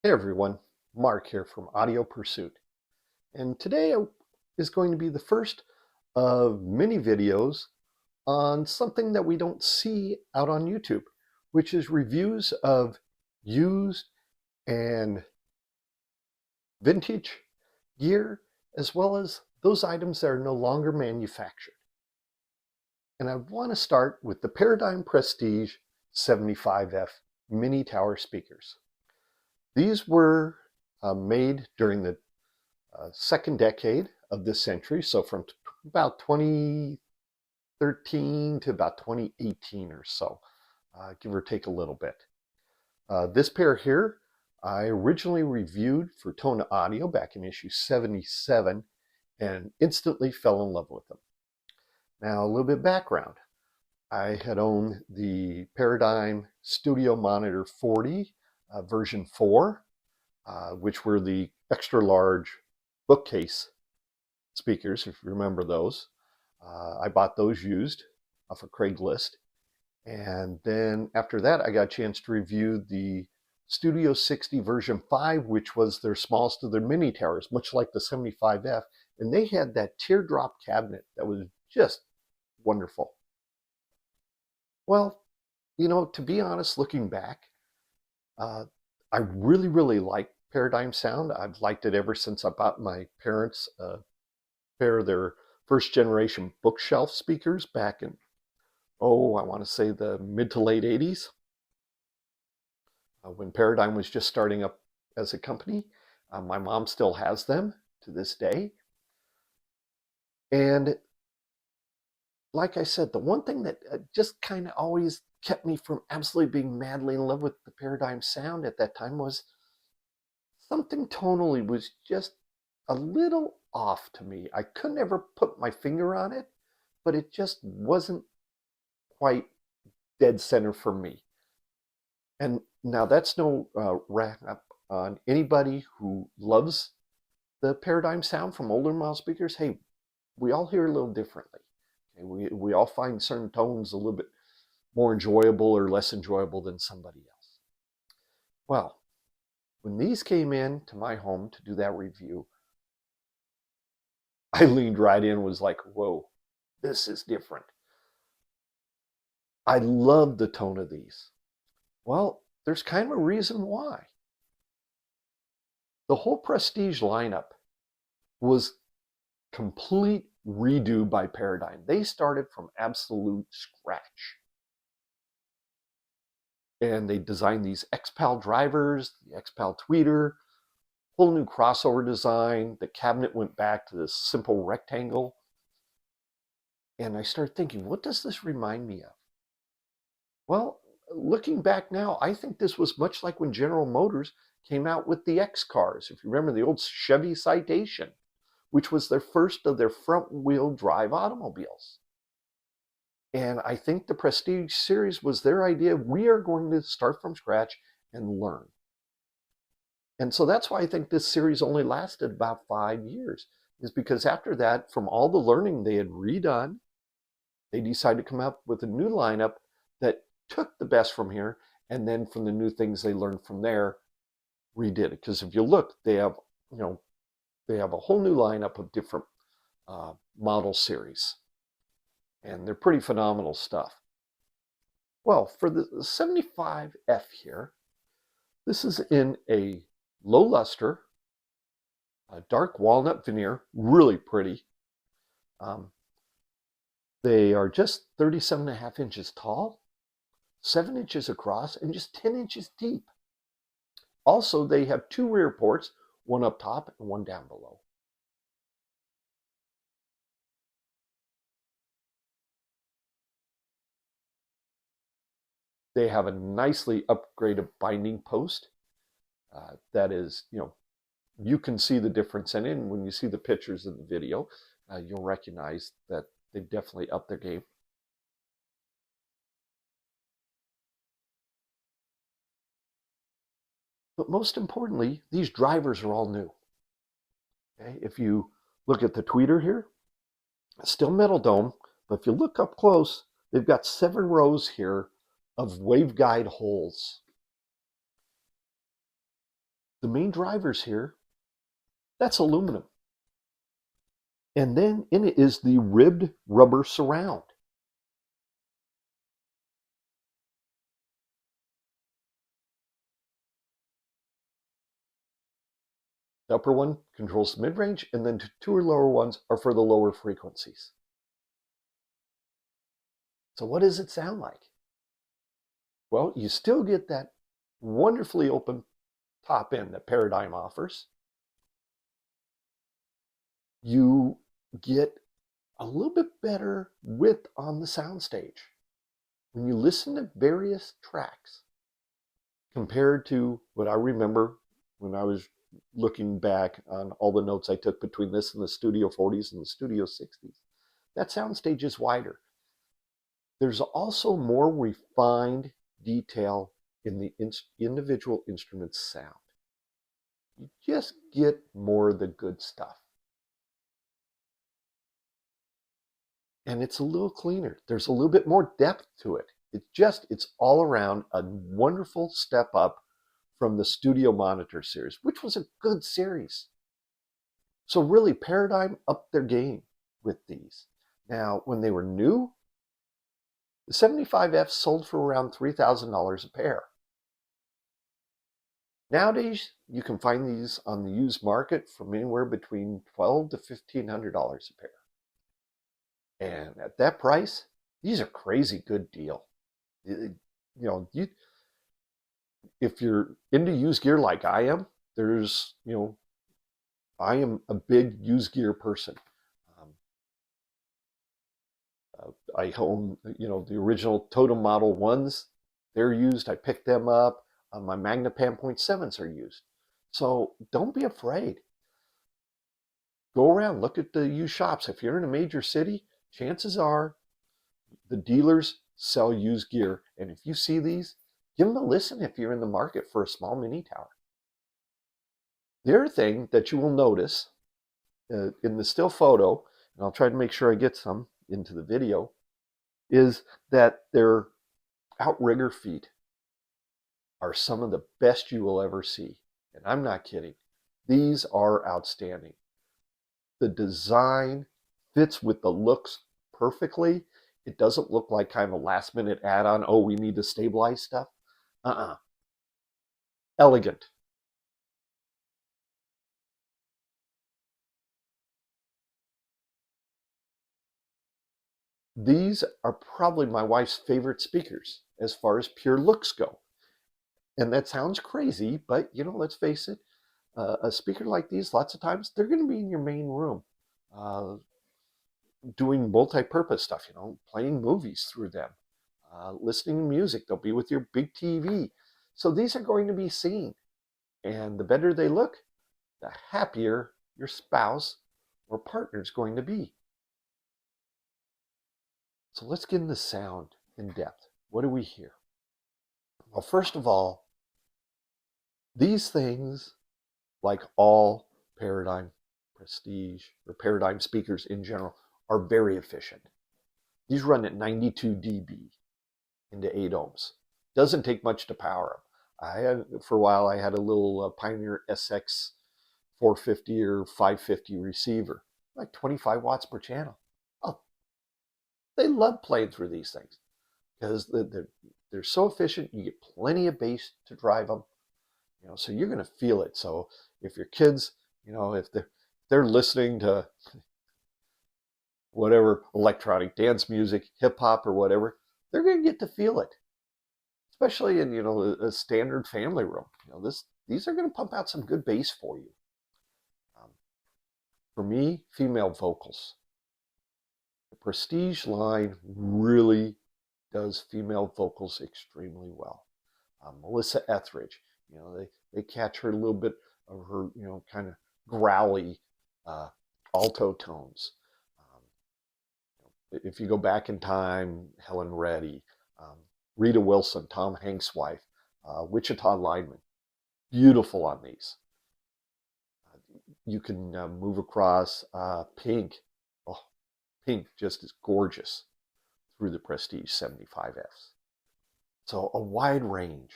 Hey everyone, Mark here from Audio Pursuit. And today is going to be the first of many videos on something that we don't see out on YouTube, which is reviews of used and vintage gear, as well as those items that are no longer manufactured. And I want to start with the Paradigm Prestige 75F mini tower speakers. These were made during the second decade of this century, so from about 2013 to about 2018 or so, give or take a little bit. This pair here, I originally reviewed for Tone Audio back in issue 77 and instantly fell in love with them. Now, a little bit of background. I had owned the Paradigm Studio Monitor 40 version 4, which were the extra large bookcase speakers, if you remember those. I bought those used off of Craigslist. And then after that, I got a chance to review the Studio 60 version 5, which was their smallest of their mini towers, much like the 75F. And they had that teardrop cabinet that was just wonderful. Well, you know, to be honest, looking back, I really like Paradigm sound. I've liked it ever since I bought my parents a pair of their first generation bookshelf speakers back in, I want to say the mid to late 80s, when Paradigm was just starting up as a company. My mom still has them to this day. And like I said, the one thing that just kind of always kept me from absolutely being madly in love with the Paradigm sound at that time was something tonally was just a little off to me. I couldn't ever put my finger on it, but it just wasn't quite dead center for me. And now that's no wrap up on anybody who loves the Paradigm sound from older model speakers. Hey, we all hear a little differently. Okay? We all find certain tones a little bit more enjoyable or less enjoyable than somebody else. Well, when these came in to my home to do that review, I leaned right in and was like, whoa, this is different. I love the tone of these. Well, there's kind of a reason why. The whole Prestige lineup was complete redo by Paradigm. They started from absolute scratch. And they designed these XPAL drivers, the XPAL tweeter, whole new crossover design. The cabinet went back to this simple rectangle. And I started thinking, what does this remind me of? Well, looking back now, I think this was much like when General Motors came out with the X cars. If you remember the old Chevy Citation, which was their first of their front-wheel drive automobiles. And I think the Prestige series was their idea. We are going to start from scratch and learn. And so that's why I think this series only lasted about 5 years, is because after that, from all the learning they had redone, they decided to come up with a new lineup that took the best from here, and then from the new things they learned from there, redid it. Because if you look, they have, they have a whole new lineup of different model series, and they're pretty phenomenal stuff. Well, for the 75F here, this is in a low luster, a dark walnut veneer, really pretty. They are just 37.5 inches tall, 7 inches across, and just 10 inches deep. Also, they have 2 rear ports, one up top and one down below. They have a nicely upgraded binding post that is, you can see the difference in it. And when you see the pictures in the video, you'll recognize that they've definitely upped their game. But most importantly, these drivers are all new. Okay? If you look at the tweeter here, still metal dome, but if you look up close, they've got 7 rows here of waveguide holes. The main drivers here, that's aluminum. And then in it is the ribbed rubber surround. The upper one controls the mid-range, and then two lower ones are for the lower frequencies. So what does it sound like? Well, you still get that wonderfully open top end that Paradigm offers. You get a little bit better width on the soundstage. When you listen to various tracks, compared to what I remember when I was looking back on all the notes I took between this and the Studio 40s and the Studio 60s, that soundstage is wider. There's also more refined detail in the individual instrument's sound. You just get more of the good stuff. And it's a little cleaner. There's a little bit more depth to it. It's all around a wonderful step up from the Studio Monitor series, which was a good series. So really, Paradigm upped their game with these. Now, when they were new, the 75Fs sold for around $3,000 a pair. Nowadays, you can find these on the used market from anywhere between $1,200 to $1,500 a pair. And at that price, these are crazy good deal. You know, if you're into used gear like I am, I am a big used gear person. I own, the original Totem Model 1s. They're used. I picked them up. My Magnapan .7s are used. So don't be afraid. Go around, look at the used shops. If you're in a major city, chances are the dealers sell used gear. And if you see these, give them a listen if you're in the market for a small mini tower. The other thing that you will notice in the still photo, and I'll try to make sure I get some into the video, is that their outrigger feet are some of the best you will ever see. And I'm not kidding. These are outstanding. The design fits with the looks perfectly. It doesn't look like kind of a last minute add-on. Oh, we need to stabilize stuff. Elegant. These are probably my wife's favorite speakers as far as pure looks go. And that sounds crazy, but let's face it, a speaker like these, lots of times, they're going to be in your main room doing multi-purpose stuff, playing movies through them, listening to music. They'll be with your big TV. So these are going to be seen. And the better they look, the happier your spouse or partner is going to be. So let's get into sound in depth. What do we hear? Well, first of all, these things, like all Paradigm Prestige or Paradigm speakers in general, are very efficient. These run at 92 dB into 8 ohms. Doesn't take much to power them. For a while, I had a little Pioneer SX 450 or 550 receiver, like 25 watts per channel. Oh, they love playing through these things because they're so efficient. You get plenty of bass to drive them, so you're going to feel it. So if your kids, if they're listening to whatever electronic dance music, hip hop or whatever, they're going to get to feel it. Especially in a standard family room. These are going to pump out some good bass for you. For me, female vocals. The Prestige line really does female vocals extremely well. Melissa Etheridge, they catch her a little bit of her, kind of growly alto tones. If you go back in time, Helen Reddy, Rita Wilson, Tom Hanks' wife, Wichita Lineman, beautiful on these. You can move across Pink. Oh, Pink just is gorgeous through the Prestige 75Fs. So a wide range,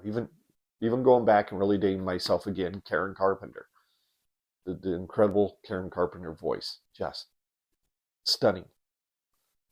even even going back and really dating myself again, Karen Carpenter. The incredible Karen Carpenter voice. Just stunning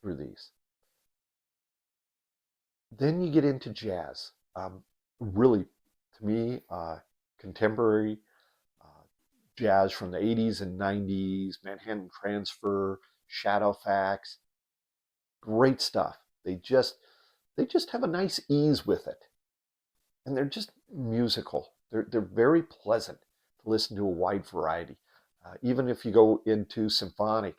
through these. Then you get into jazz. Really, to me, contemporary jazz from the 80s and 90s, Manhattan Transfer, Shadowfax, great stuff. They just have a nice ease with it. And they're just musical. They're very pleasant to listen to a wide variety. Even if you go into symphonic,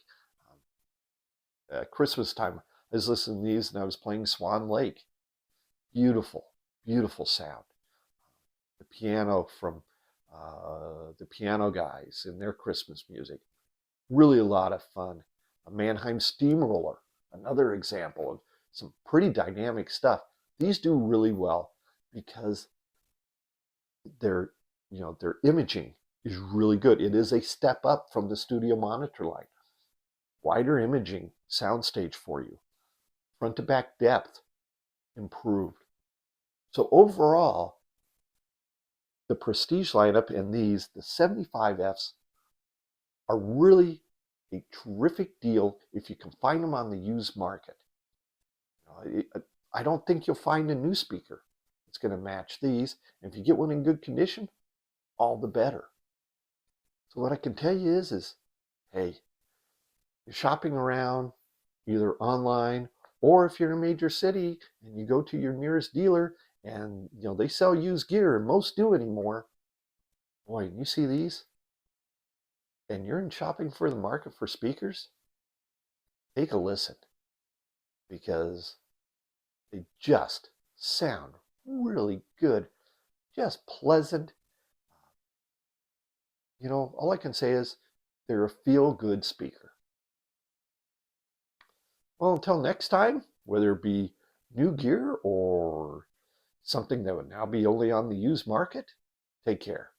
Christmas time, I was listening to these and I was playing Swan Lake. Beautiful, beautiful sound. The piano from the Piano Guys and their Christmas music. Really a lot of fun. A Mannheim Steamroller, another example of some pretty dynamic stuff. These do really well because their imaging is really good. It is a step up from the studio monitor line. Wider imaging soundstage for you. Front to back depth improved. So overall, the Prestige lineup and these, the 75Fs, are really a terrific deal if you can find them on the used market. I don't think you'll find a new speaker that's going to match these. And if you get one in good condition, all the better. So what I can tell you is hey, you're shopping around either online or if you're in a major city and you go to your nearest dealer and they sell used gear, and most do anymore. Boy, you see these and you're in shopping for the market for speakers, take a listen because they just sound really good, just pleasant. All I can say is they're a feel-good speaker. Well, until next time, whether it be new gear or something that would now be only on the used market, take care.